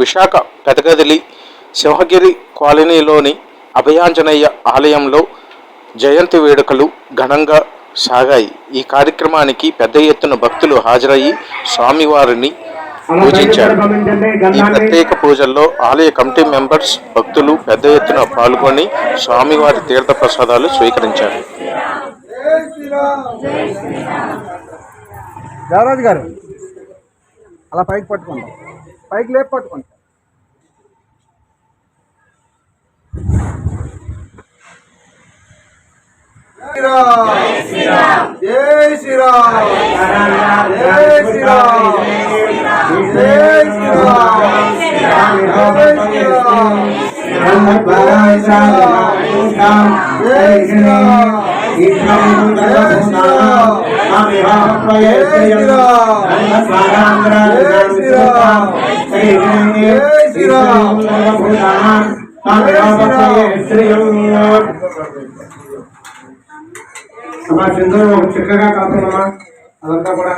విశాఖ పెదగదిలి సింహగిరి కాలనీలోని అభయాంజనేయ ఆలయంలో జయంతి వేడుకలు ఘనంగా సాగాయి. ఈ కార్యక్రమానికి పెద్ద ఎత్తున భక్తులు హాజరయ్యి స్వామివారిని పూజించారు. ఈ ప్రత్యేక పూజల్లో ఆలయ కమిటీ మెంబర్స్, భక్తులు పెద్ద ఎత్తున పాల్గొని స్వామివారి తీర్థ ప్రసాదాలు స్వీకరించారు. దేవరాజు గారు అలా పైకి పట్టుకోండి, పైకి లేపు పట్టుకోండి. జై శ్రీరామ్ జై శ్రీరామ్ జై శ్రీరామ్ జై శ్రీరామ్ సింధూరం ఒక చక్కగా కాకుండా అదంతా కూడా